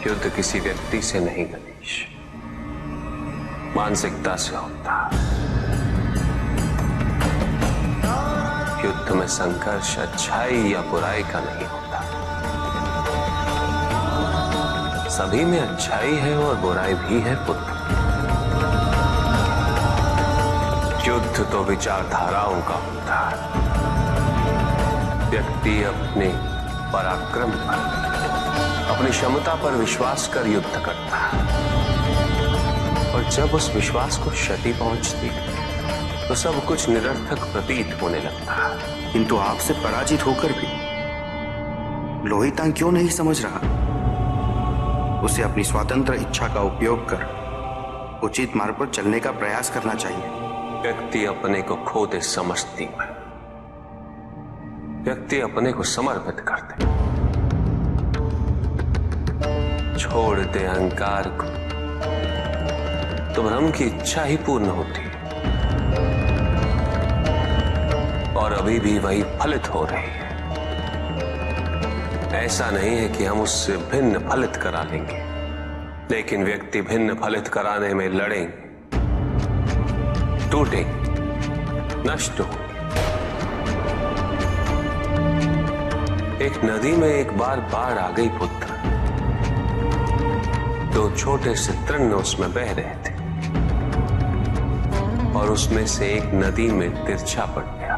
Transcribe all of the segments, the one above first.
युद्ध किसी व्यक्ति से नहीं गणेश, मानसिकता से होता है। युद्ध में संघर्ष अच्छाई या बुराई का नहीं होता, सभी में अच्छाई है और बुराई भी है पुत्र। युद्ध तो विचारधाराओं का होता है। व्यक्ति अपने पराक्रम पर, अपनी क्षमता पर विश्वास कर युद्ध करता है, और जब उस विश्वास को क्षति पहुंचती तो सब कुछ निरर्थक प्रतीत होने लगता है। किंतु आपसे पराजित होकर भी लोहितांग क्यों नहीं समझ रहा? उसे अपनी स्वतंत्र इच्छा का उपयोग कर उचित मार्ग पर चलने का प्रयास करना चाहिए। व्यक्ति अपने को खो दे समझती है, व्यक्ति अपने को समर्पित कर दे, छोड़ दे अहंकार को, तो भ्रम की इच्छा ही पूर्ण होती है, और अभी भी वही फलित हो रही है। ऐसा नहीं है कि हम उससे भिन्न फलित करा लेंगे, लेकिन व्यक्ति भिन्न फलित कराने में लड़ेंगे, टूटेंगे, नष्ट होंगे। एक नदी में एक बार बाढ़ आ गई पुत्र। दो छोटे से तृण उसमें बह रहे थे, और उसमें से एक नदी में तिरछा पड़ गया,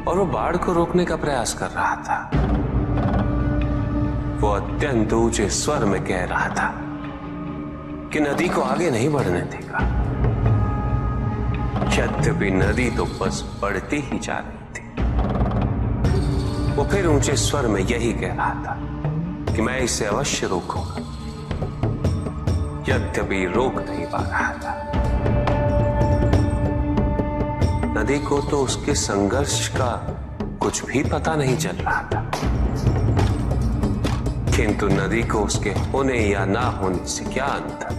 और वो बाढ़ को रोकने का प्रयास कर रहा था। वो अत्यंत ऊंचे स्वर में कह रहा था कि नदी को आगे नहीं बढ़ने देगा। यद्यपि नदी तो बस बढ़ती ही जा रही थी। वो फिर ऊंचे स्वर में यही कह रहा था कि मैं इसे अवश्य रोकूंगा, यद्यपि रोक नहीं पा रहा था। नदी को तो उसके संघर्ष का कुछ भी पता नहीं चल रहा था, किंतु नदी को उसके होने या ना होने से क्या अंतर।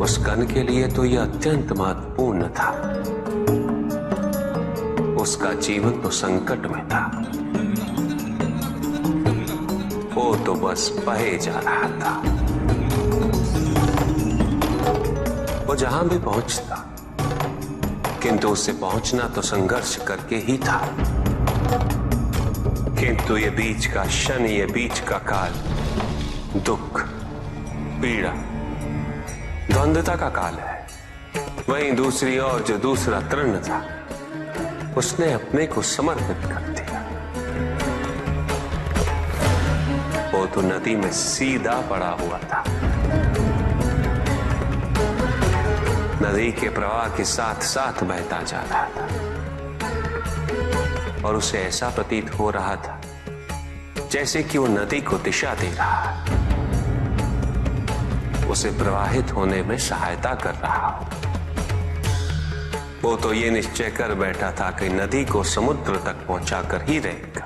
उस कण के लिए तो यह अत्यंत महत्वपूर्ण था। उसका जीवन तो संकट में था। वो तो बस बहे जा रहा था। वो जहां भी पहुंचता, किंतु उससे पहुंचना तो संघर्ष करके ही था। किंतु ये बीच का क्षण, ये बीच का काल दुख, पीड़ा, द्वंद्वता का काल है। वहीं दूसरी ओर जो दूसरा तृण था, उसने अपने को समर्पित कर दिया। वो तो नदी में सीधा पड़ा हुआ था, नदी के प्रवाह के साथ साथ बहता जा रहा था, और उसे ऐसा प्रतीत हो रहा था जैसे कि वो नदी को दिशा दे रहा है, उसे प्रवाहित होने में सहायता कर रहा हो। वो तो ये निश्चय कर बैठा था कि नदी को समुद्र तक पहुंचाकर ही रहेगा,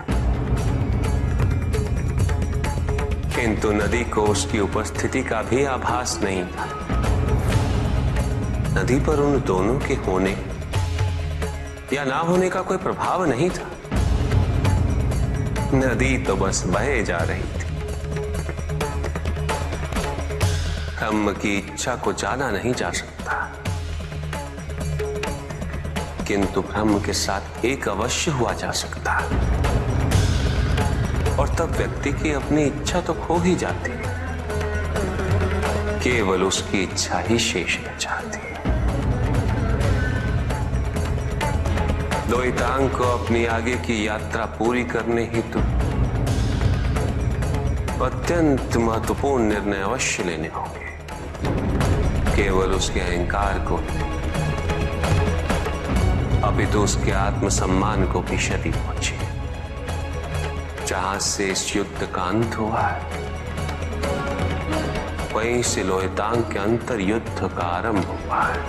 किंतु नदी को उसकी उपस्थिति का भी आभास नहीं था। नदी पर उन दोनों के होने या ना होने का कोई प्रभाव नहीं था। नदी तो बस बहे जा रही थी। ब्रह्म की इच्छा को जाना नहीं जा सकता, किंतु ब्रह्म के साथ एक अवश्य हुआ जा सकता, और तब व्यक्ति की अपनी इच्छा तो खो ही जाती है, केवल उसकी इच्छा ही शेष रह जाती है। लोहितांग को अपनी आगे की यात्रा पूरी करने हेतु अत्यंत महत्वपूर्ण निर्णय अवश्य लेने होंगे। केवल उसके अहंकार को, अपितु उसके आत्मसम्मान को भी क्षति पहुंची। जहां से इस युद्ध का अंत हुआ है, वहीं से लोहितांग के अंतर युद्ध का आरंभ हुआ है,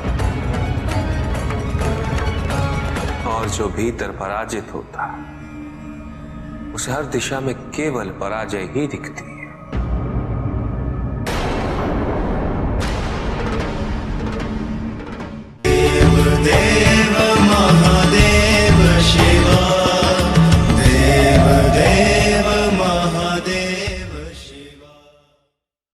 और जो भीतर पराजित होता, उसे हर दिशा में केवल पराजय ही दिखती है। देव